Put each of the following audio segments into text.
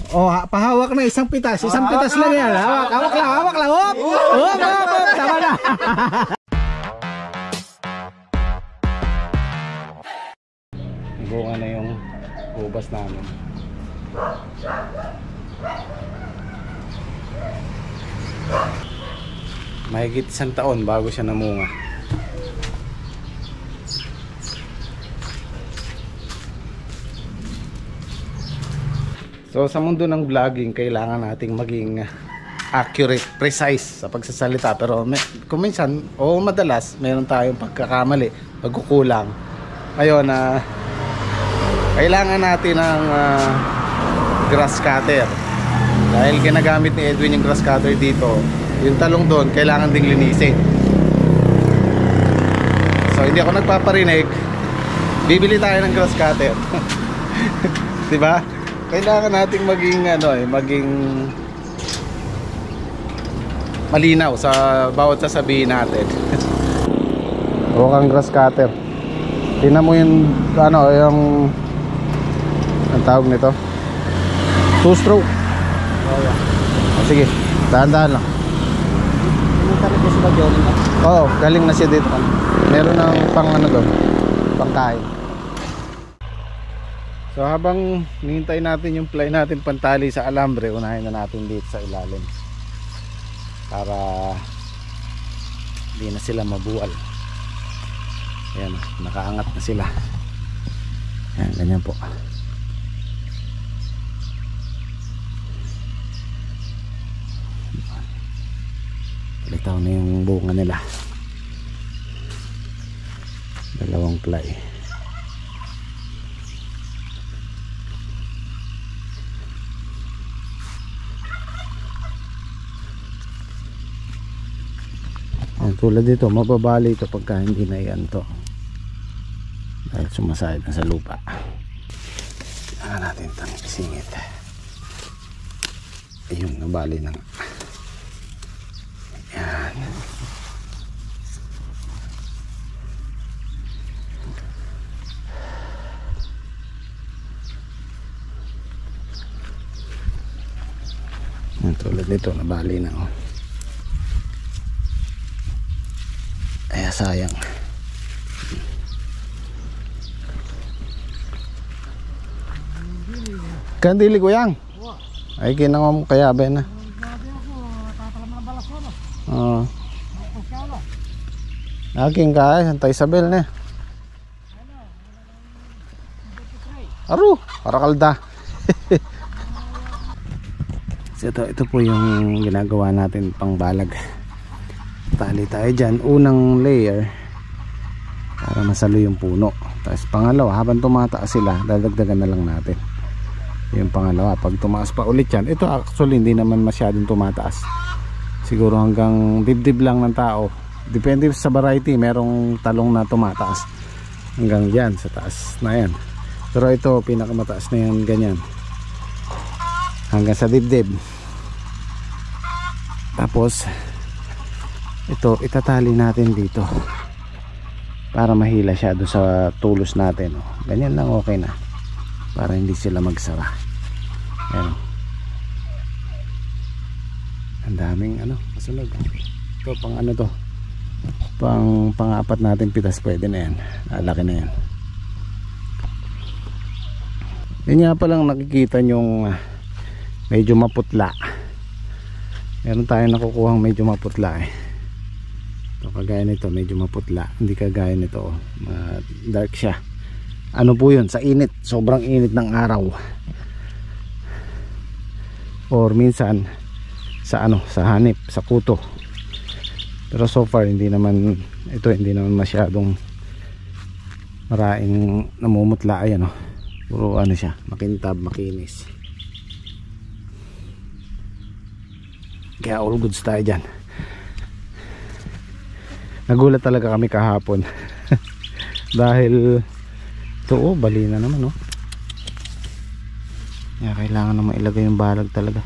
Oh, pahawak na isang pitas lang yan. Hawak lang. Hop. Tama na. Bunga na yung ubas namin. Mahigit 1 taon bago siya namunga. So sa mundo ng vlogging, kailangan nating maging accurate, precise sa pagsasalita. Pero kung minsan o madalas mayroon tayong pagkakamali, pagkukulang. Ngayon kailangan natin ng grass cutter. Dahil ginagamit ni Edwin yung grass cutter dito, yung talong doon kailangan ding linisin. So hindi ako nagpaparinig, bibili tayo ng grass cutter. Diba? Kailangan nating maging malinaw sa bawat sasabihin natin. Huwag kang grass cutter. Tingnan mo yung yung ang tawag nito, 2-stroke. Sige, dahan-dahan lang. Oo, galing na siya dito. Meron ng pangkain. So habang hinihintay natin yung fly natin pantali sa alambre, unahin na natin dito sa ilalim para hindi na sila mabuwal. Ayan, nakaangat na sila. Ayan, ganyan po. Palitaw na yung bunga nila. 2 fly. Tulad dito, mababali ito pagka hindi na yan to, dahil sumasayad na sa lupa. Tingnan natin itong isingit. Ayun, nabali na nga. Yan. Tulad nito, nabali na. Kaya sayang. Kandili ko yang. Ay kinang mo kaya ben na. Oh. Aking kaya Santa Isabel na. Aru, para kalda. So ito po yung ginagawa natin pang balag. Tali tayo dyan, unang layer para masalo yung puno. Tapos pangalawa, habang tumataas sila, dadagdagan na lang natin yung pangalawa. Pag tumaas pa ulit yan, ito actually hindi naman masyadong tumataas, siguro hanggang dibdib lang ng tao. Depende sa variety, merong talong na tumataas hanggang dyan sa taas na yan. Pero ito pinakamataas na yan, ganyan hanggang sa dibdib. Tapos ito itatali natin dito para mahila siya doon sa tulos natin. Ganyan lang, okay na, para hindi sila magsara. Ayan. Ang daming kasunod. Ito pang to, pang-apat natin pitas, pwede na yan, laki na yan. Yan nga palang nakikita nyong medyo maputla. Meron tayong nakukuhang medyo maputla Ito, kagaya nito medyo maputla, hindi kagaya nito dark siya. Ano po yun, sa init, sobrang init ng araw, or minsan sa sa hanip, sa kuto. Pero so far hindi naman masyadong maraming namumutla. Ayan puro siya, makintab, makinis. Kaya all goods tayo dyan. Nagulat talaga kami kahapon dahil ito bali na naman Kaya kailangan na mailagay yung balag talaga.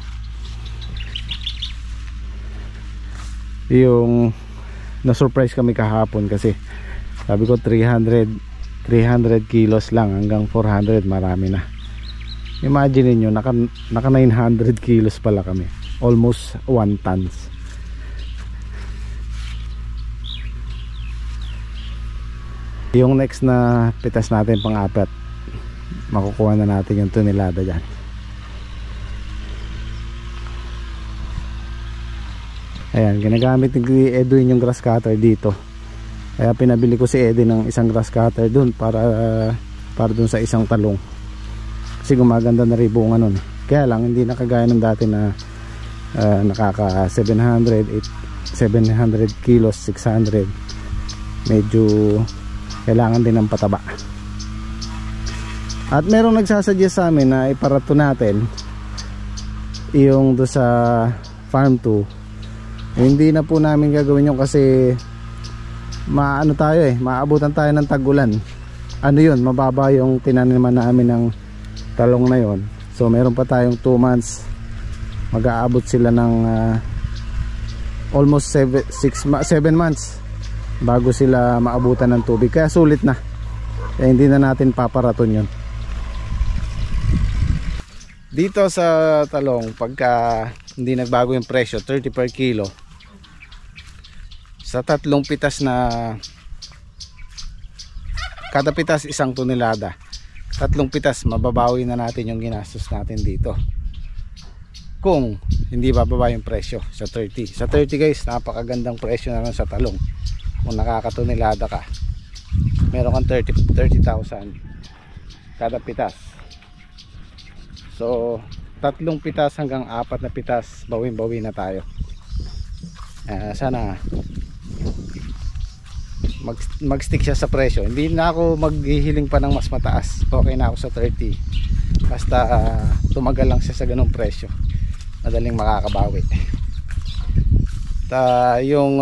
Yung na-surprise kami kahapon kasi sabi ko 300 kilos lang, hanggang 400 marami na. Imagine niyo naka 900 kilos pala kami, almost 1 tons. Yung next na pitas natin pang-apat, makukuha na natin yung tonelada dyan. Ayan, ginagamit ni Edwin yung grass cutter dito. Kaya pinabili ko si Edwin ng isang grass cutter dun para dun sa isang talong. Kasi gumaganda na rin bunga nun. Kaya lang hindi nakagaya ng dati na nakaka 700 kilos, 600. Medyo kailangan din ng pataba. At merong nagsasuggest sa amin na iparato natin yung do sa farm 2. Hindi na po namin gagawin yun kasi maano tayo maabutan tayo ng tag-ulan. Ano yun, mababa yung tinaniman namin ng talong na yon. So meron pa tayong 2 months. Mag-aabot sila ng almost 7 months bago sila maabutan ng tubig. Kaya sulit na. Kaya hindi na natin paparaton yun. Dito sa talong, pagka hindi nagbago yung presyo, 30 per kilo, sa 3 pitas na kada pitas 1 tonelada, 3 pitas mababawi na natin yung ginastos natin dito kung hindi bababa yung presyo sa 30. Sa 30 guys, napakagandang presyo na lang sa talong. Kung nakakatonelada ka, meron kang 30,000 kada pitas. So 3 pitas hanggang 4 na pitas, bawin-bawi na tayo. Sana mag-stick siya sa presyo. Hindi na ako maghihiling pa ng mas mataas. Okay na ako sa 30. Basta tumagal lang siya sa ganung presyo. Madaling makakabawi. Yung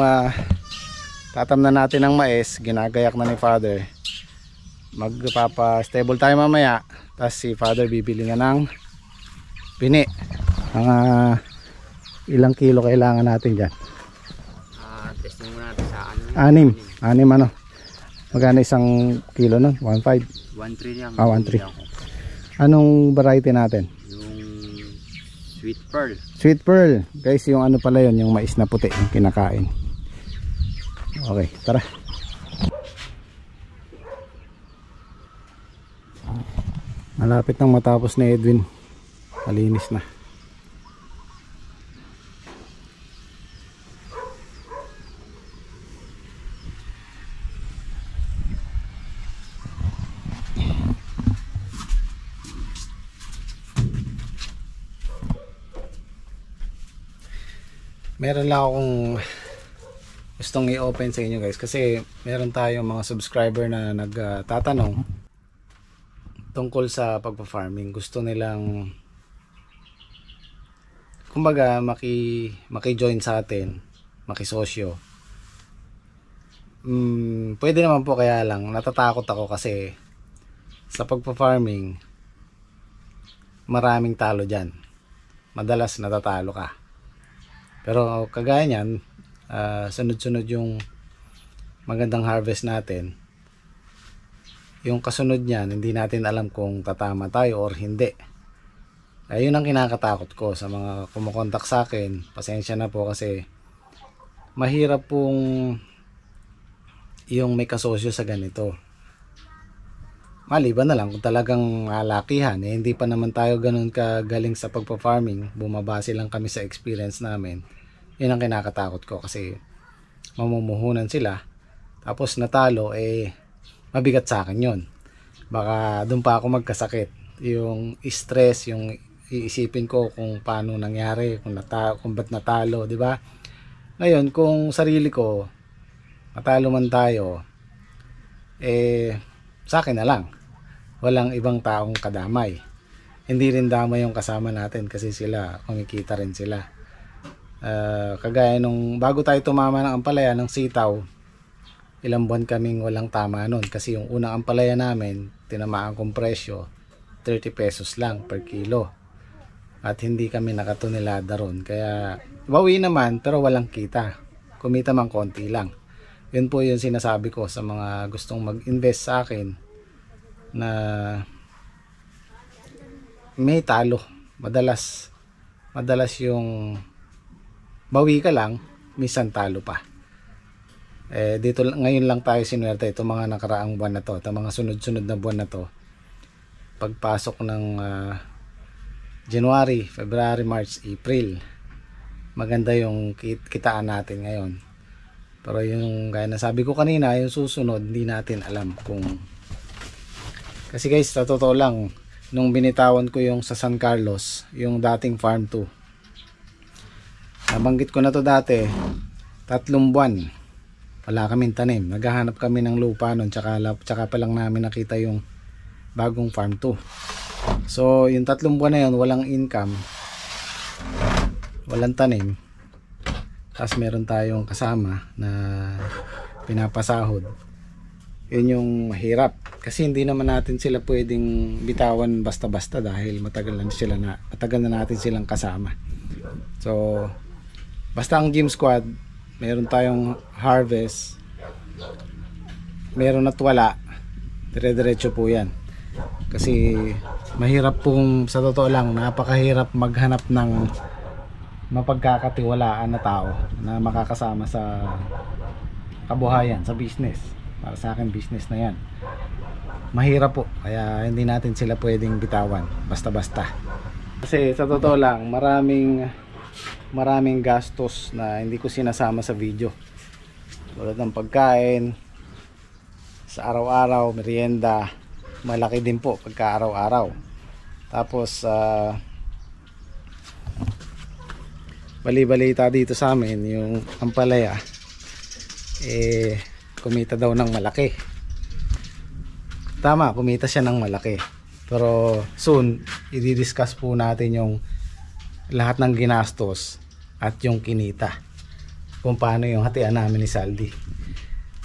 tatamnan natin ng mais, ginagayak na ni Father. Magpapa-stable tayo mamaya. Tapos si Father bibili na ng pini. Mga ilang kilo kailangan natin dyan? Testing muna natin sa Anim ano? Magkano 1 kilo nun? 1.5? 1.3 lang. 1.3. Anong variety natin? Yung Sweet Pearl. Sweet Pearl. Guys, yung ano pala yun, yung mais na puti, yung kinakain. Okay, tara. Malapit nang matapos ni Edwin. Malinis na. Meron lang akong gustong i-open sa inyo guys, kasi meron tayong mga subscriber na nagtatanong tungkol sa pagpa-farming. Gusto nilang kumbaga maki-join sa atin, makisosyo. Pwede naman po, kaya lang natatakot ako kasi sa pagpa-farming maraming talo dyan. Madalas natatalo ka. Pero kagaya nyan, sunod-sunod yung magandang harvest natin. Yung kasunod nyan, hindi natin alam kung tatama tayo or hindi. Ayun ang kinakatakot ko sa mga kumukontak sa akin. Pasensya na po kasi mahirap pong yung may kasosyo sa ganito. Maliban na lang kung talagang malakihan, hindi pa naman tayo ganun kagaling sa pagpa-farming, bumabase lang kami sa experience namin. Yun ang kinakatakot ko kasi mamumuhunan sila, tapos natalo, mabigat sa akin yun. Baka doon pa ako magkasakit, yung stress, yung iisipin ko kung paano nangyari, kung ba't natalo, di ba? Ngayon, kung sarili ko matalo man tayo, sa akin na lang, walang ibang taong kadamay. Hindi rin damay yung kasama natin kasi sila, kumikita rin sila. Kagaya nung bago tayo tumama ng ampalaya ng sitaw, ilang buwan kaming walang tama nun kasi yung unang ampalaya namin, tinamaan kong presyo 30 pesos lang per kilo at hindi kami nakatonelada ron. Kaya bawi naman pero walang kita, kumita man konti lang. Yun po yung sinasabi ko sa mga gustong mag-invest sa akin, na may talo. Madalas yung bawi ka lang, minsan talo pa. Dito ngayon lang tayo sinuwerte, itong mga nakaraang buwan na to, itong mga sunod-sunod na buwan na to. Pagpasok ng January, February, March, April, maganda yung kitaan natin ngayon. Pero yung gaya na sabi ko kanina, yung susunod hindi natin alam kung, kasi guys, sa totoo lang, nung binitawan ko yung sa San Carlos, yung dating farm 2, nabanggit ko na to dati, 3 buwan wala kaming tanim, naghahanap kami ng lupa nun, tsaka pa lang namin nakita yung bagong farm 2. So yung 3 buwan na yun, walang income, walang tanim, tapos meron tayong kasama na pinapasahod. Yun yung mahirap, kasi hindi naman natin sila pwedeng bitawan basta-basta dahil matagal na natin silang kasama. So basta ang Gym Squad, meron tayong harvest, meron at wala, dire-diretso po yan. Kasi mahirap pong, sa totoo lang, napakahirap maghanap ng mapagkakatiwalaan na tao na makakasama sa kabuhayan, sa business. Para sa akin, business na yan, mahirap po, kaya hindi natin sila pwedeng bitawan basta-basta. Kasi sa totoo lang, maraming gastos na hindi ko sinasama sa video, tulad ng pagkain sa araw-araw, merienda, malaki din po pagka araw-araw. Tapos bali-balita dito sa amin, yung ampalaya kumita daw ng malaki. Tama, kumita siya ng malaki, pero soon i-discuss po natin yung lahat ng ginastos at yung kinita, kung paano yung hatian namin ni Saldi.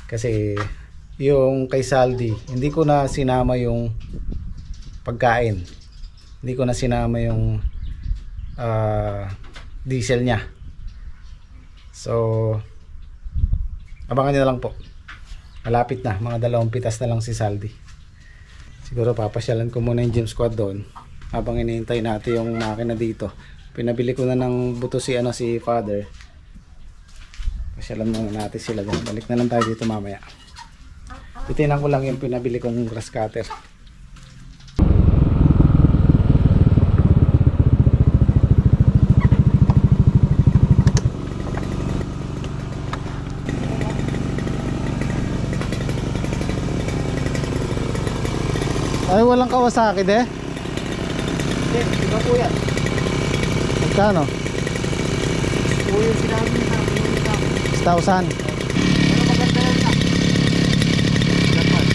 Kasi yung kay Saldi, hindi ko na sinama yung pagkain, hindi ko na sinama yung diesel niya. So abangan nyo na lang po, malapit na, mga 2 pitas na lang si Saldi. Siguro papasyalan ko muna yung Gym Squad doon habang hinihintay natin yung makina dito. Pinabili ko na ng buto si Father. Pasyalan muna natin sila doon. Balik na lang tayo dito mamaya. Titinan ko lang yung pinabili kong grass cutter. Ay, walang Kawasaki de? Hindi, iba po yan. Magkano? Po yung sinabi niya sa 1,000. pero maganda yan na. Dapat.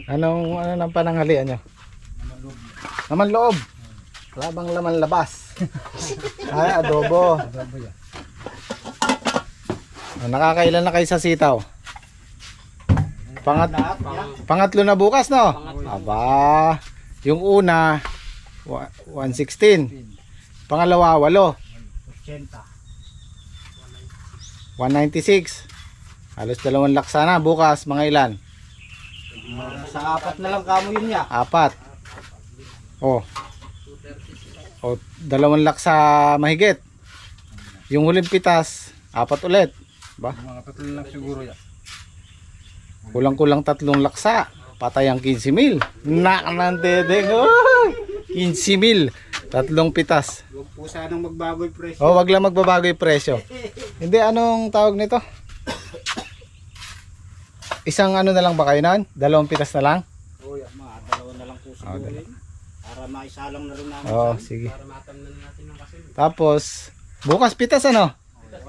Ano ng pananghalian nyo? Laman loob. Labang laman labas. Ay, adobo. Nakakailan na kayo sa sitaw? Pangatlo na bukas, no? Aba, yung una 116, pangalawa 8, 196. Halos 2 laksa na. Bukas mga ilan? Sa 4 na lang kamo yun niya. 4. Oh, 2 laksa mahigit. Yung huling pitas 4 ulit. Ba? Mga 3 lang siguro yan. Kulang-kulang 3 laksa. Patay ang 15,000. Naknandedeng. 15,000. 3 pitas. Huwag po sanang magbago yung presyo. Oh, wag lang magbabago yung presyo. Hindi, anong tawag nito? Isang ano na lang ba kayo nun? 2 pitas na lang? Oo, mga 2 na lang po siguro yun. Para maisalang na rin namin. Oh, sige. Para matamnan natin ng kasin. Tapos, bukas pitas ano?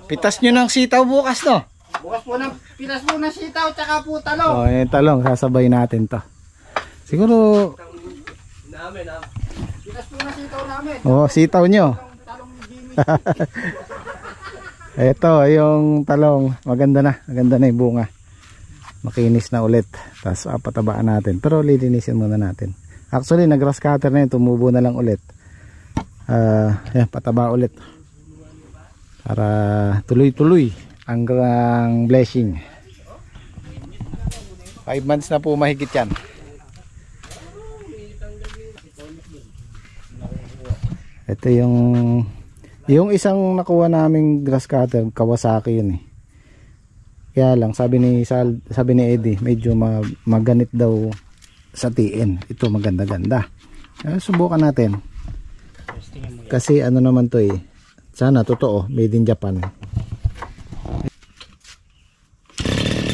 Pitas nyo ng sitaw bukas, no? Bukas po ng pinas po ng sitaw tsaka po talong. Oh, yung talong, sasabay natin to. Siguro, Matigas po na sitaw namin. Oh, sitaw nyo. Talong ni Jimmy. Ito, yung talong. Maganda na yung bunga. Makinis na ulit. Tapos patabaan natin. Pero lilinisin muna natin. Actually, nag-grass cutter na yun. Tumubo na lang ulit. Yan, pataba ulit. Para tuloy-tuloy ang blessing. 5 months na po mahigit yan. Ito yung isang nakuha naming grass cutter, Kawasaki yun eh. Kaya lang sabi ni Eddie, medyo maganit daw sa tiin. Ito maganda-ganda. Subukan natin. Kasi ano naman to eh. Sana totoo, made in Japan.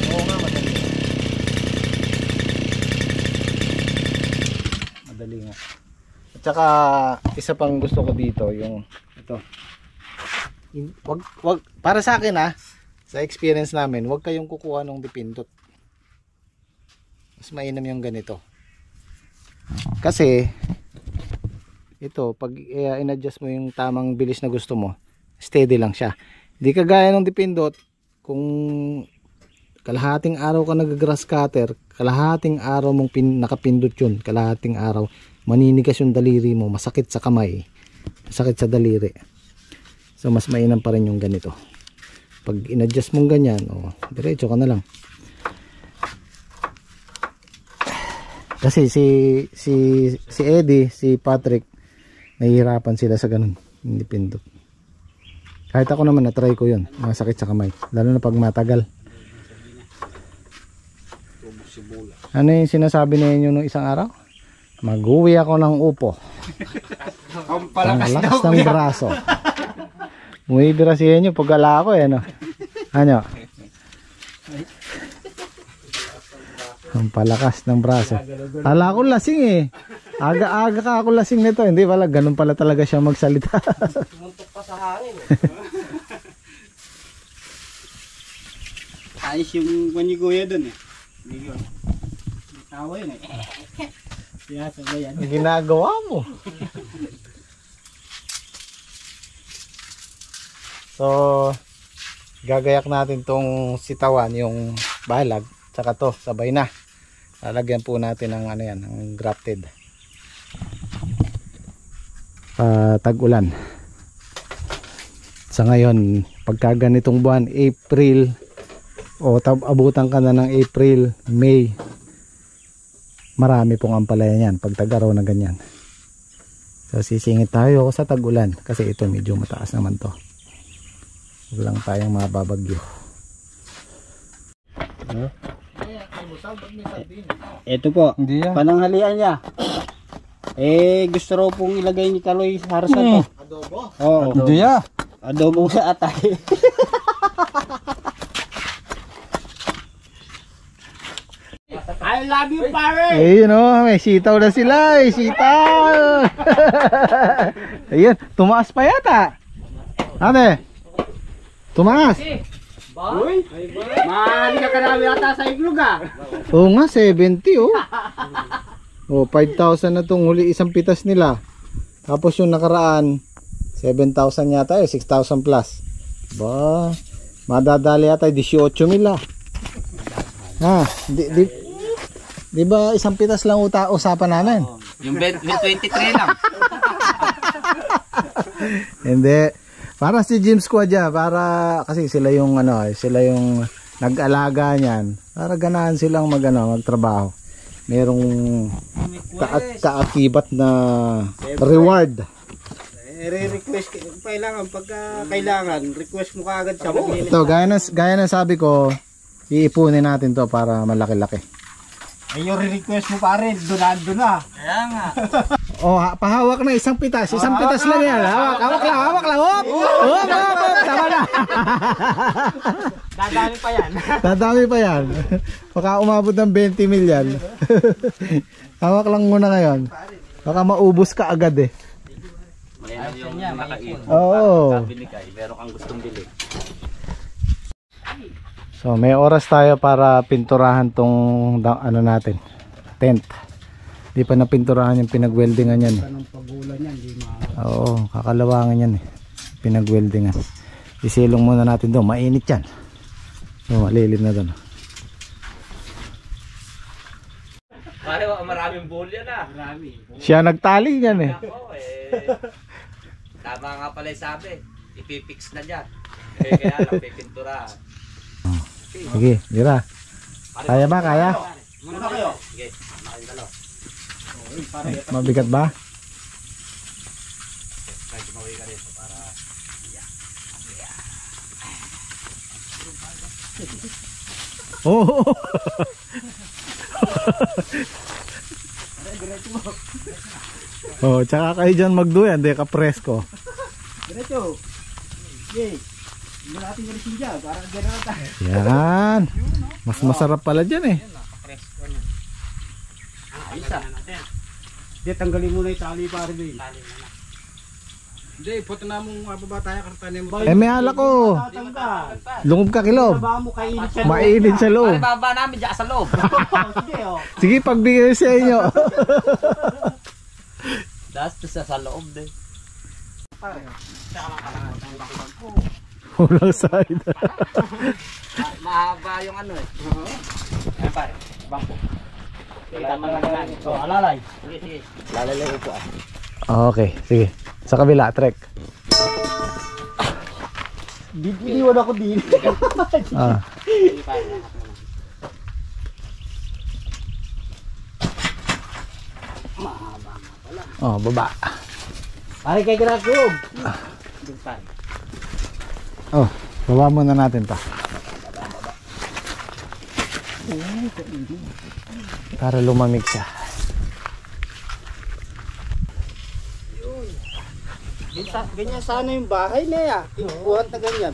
Oo nga, madali nga. At saka isa pang gusto ko dito yung ito. Wag para sa akin sa experience namin, wag kayong kukuha ng dipindot. Mas mainam yung ganito. Kasi ito, pag in-adjust mo yung tamang bilis na gusto mo, steady lang siya. Hindi kagaya ng dipindot, kung kalahating araw ka nag-grass cutter, kalahating araw mong nakapindot yun, kalahating araw, maninigas yung daliri mo, masakit sa kamay, masakit sa daliri. So mas mainam pa rin yung ganito. Pag in-adjust mong ganyan, diretso ka na lang. Kasi si Eddie, si Patrick, nahihirapan sila sa ganun, hindi pindot. Kahit ako naman na-try ko yun, masakit sa kamay, lalo na pag matagal. Ano yung sinasabi ninyo nung isang araw? Mag-uwi ako ng upo. Ang lakas ng braso. Bumibira siya nyo pag ala ako no? Ano? Ang palakas ng braso. Ala ko lasing eh. Aga-aga ka ako lasing nito. Hindi pala, ganun pala talaga siya magsalita. Tumuntok pa sa hangin. Ayos yung paniguya dun eh. Hindi yun. Tawa yun eh. Kaya sabayan. Ang ginagawa mo. So, gagayak natin tong sitawan, yung balag. Tsaka to, sabay na. Lalagyan po natin ng ano yan, ng grafted. Tag-ulan. Sa ngayon, pagka ganitong buwan, April, abutan ka na ng April, May, marami pong ampalaya yan pag tag-araw na ganyan. So sisingit tayo sa tag-ulan kasi ito medyo mataas naman to. Huwag lang tayong mababagyo. Ito po, pananghalian niya. Gusto raw pong ilagay ni Kaloy sa harasan to. Adobo? Oo. Adobo sa atay. I love you, pare! Ayun may sitaw na sila. Sitaw! Ayun, tumaas pa yata. Ate, tumaas. Uy, mahali ka karami ata sa iglog Oo nga, 70 5,000 na tong huli isang pitas nila. Tapos yung nakaraan 7,000 yata 6,000 plus. Ba, madadali yata 18,000 di ba isang pitas lang usapan namin? Yung 23 lang. Hindi. Para si Jim Squad para kasi sila yung sila yung nag-alaga niyan. Para ganahan silang magtrabaho. Merong kaakibat na reward. Re-request kailangan pagka kailangan request mo kaagad sa mo. Ito gaya ng sabi ko, iipunin natin to para malaki-laki. Yung re-request mo pare, doon na. Kaya nga. Pahawak na isang pitas lang yan. Hawak lang. Tama na. Dadami pa yan. Baka umabot ng 20 million. Hawak lang muna ngayon. Baka maubos ka agad eh. Mayan yung nakain. Oo. Meron kang gustong bili. So may oras tayo para pinturahan tong natin, tent. Di pa napinturahan yung pinag-weldingan yan. Anong pagulan yan, di maaari. Oo, kakalawangan yan eh. Pinag-weldingan. Isilong muna natin doon. Mainit yan. So, malilim na doon. Maraming bowl yan ah. Marami. Siya nagtali yan eh. Ako tama nga pala yung sabi. Ipipix na dyan. Kaya lang pipintura. Sige, dira. Kaya ba? Kaya? Muna kayo. Sige, makin dalaw. Mabigat ba? Kahit tumawi ka rito para... Oo. Oh, tsaka kayo dyan magduyan, di ka presko. Diretso. Okay. Hindi natin galisin dyan. Para gano'n tayo. Yan. Mas masarap pala dyan eh. Isa. Hindi, tanggalin mo na yung tali para din. Hindi, puto na mong mababa tayo kartanin mo. Eh may alak ko. Lungob ka kilob. Baba mo kainit sa Mainit sa loob. Baba namin dyan sa loob. Sige, oh. Sige, pagbigay sa inyo. Dahil sa loob din. Walang side. Mahaba yung ano eh. Ayan pare, bangko. Tama lang lang. Oh, alalay. Sige, sige. Lalagay ko po ah. Okay, sige. Sa kabila, trek. Biniwan ako din. Ah. Sige pare. Oh, baba. Pare kay Gracoob. Doon pare. Oh, baba muna natin pa. Para lumamig siya. Ganyan sana yung bahay na ya. Buhat na ganyan.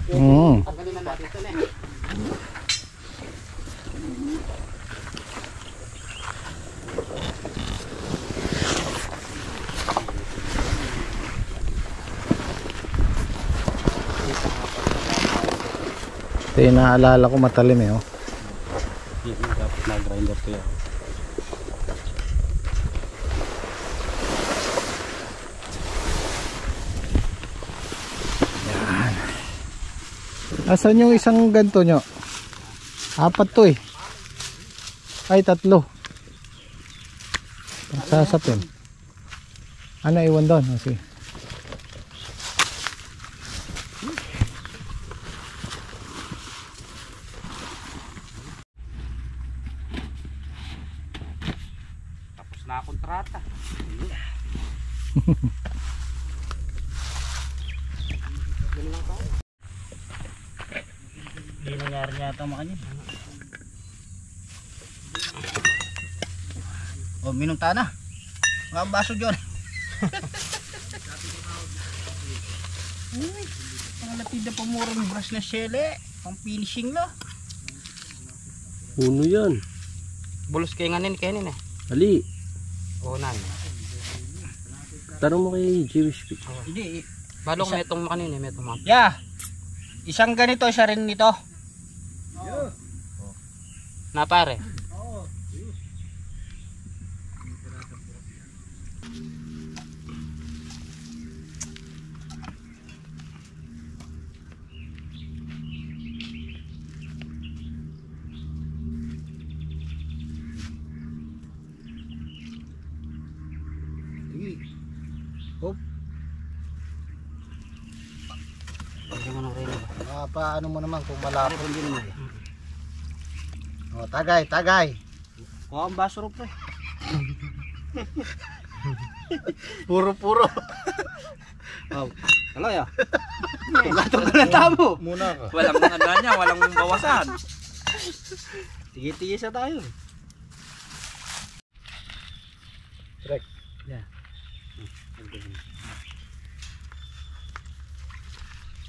Tanggalin na natin ito na eh. Ito yung naalala ko matalim eh. Oh. Dapat na-grinder ko yan. Asan yung isang ganto nyo? 4 to eh. Ay, 3. Sasapin. Ano iwan doon? Oh, sige. Tapos na kontrata. Hindi nangyari yata makanya. Oh, minunta na. Mga baso dyan. Uy, ang lapid na pamurong brush na sele. Pang finishing la. Puno yan. Bulos kayo nga kainin eh. Ali, Oo nan. tanong mo kay Jewish Pig. Hindi. Balong may itong kanina, may itong mga. Yeah. Isang ganito, isa rin nito. Na pare. Paano mo naman kung malapot din mo. Oh, tagay, tagay. Oh, ang baso ro pre. Puro-puro. Oh, ano ya? Gatong ka na tamo. Muna ka. Walang mga niya, walang bawasan. Tige-tige sa tayo. Trek. Yeah.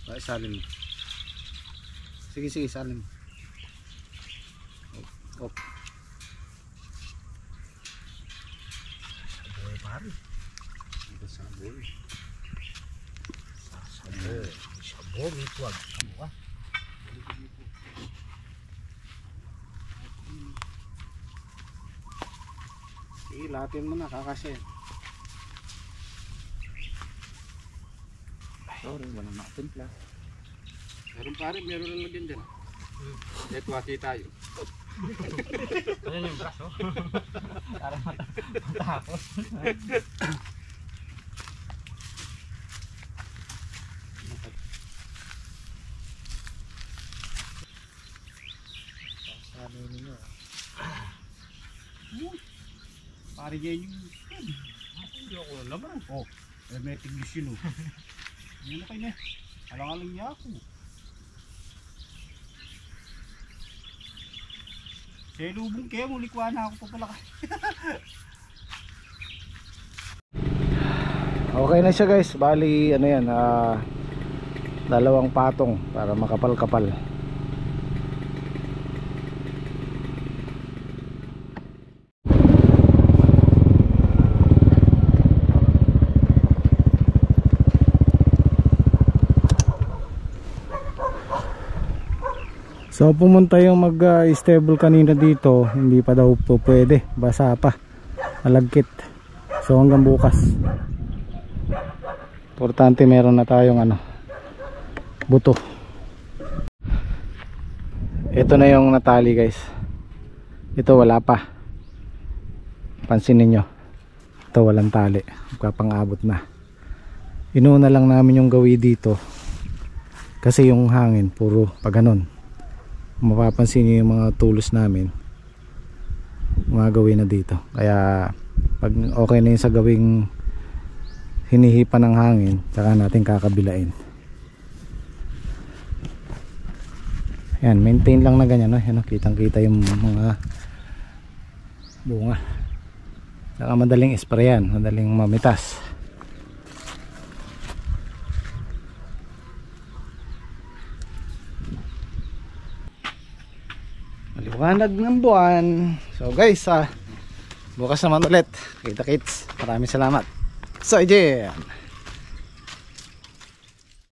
Ay, salin mo. Sige, sige, salin mo. Op. Saboy, pare. Saboy. Saboy. Saboy, ito ang saboy. Sige, lahatin mo na, kakasya. Sorry, walang makatimpla. Meron pa rin, meron lang lagyan dyan. Ito wati tayo. Ano yung braso? Para matapos. Pare yan yung... Hindi ako na naman. Oh, may tiglis yun oh. Hindi na kayo na. Alang-alang niya ako. Sa lubong kayo, mulikwa na ako pa pala. Okay na siya guys. Bali ano yan, dalawang patong para makapal-kapal. So pumunta yung mag-stable kanina dito, hindi pa daw po pwede, basa pa, malagkit. So hanggang bukas. Importante meron na tayong buto. Ito na yung natali guys. Ito wala pa. Pansinin nyo, ito walang tali, magpapang-abot na. Inuuna lang namin yung gawi dito kasi yung hangin puro pag ganun. Mapapansin niyo yung mga tulos namin, mga gawin na dito. Kaya pag okay na yun sa gawing hinihipan ng hangin, saka natin kakabilain. Yan, maintain lang na ganyan, no? Yan, kitang kita yung mga bunga. Saka madaling sprayan, madaling mamitas. Maliwanag ng buwan. So guys, bukas naman ulit. Kita kits. Maraming salamat. So, Jen.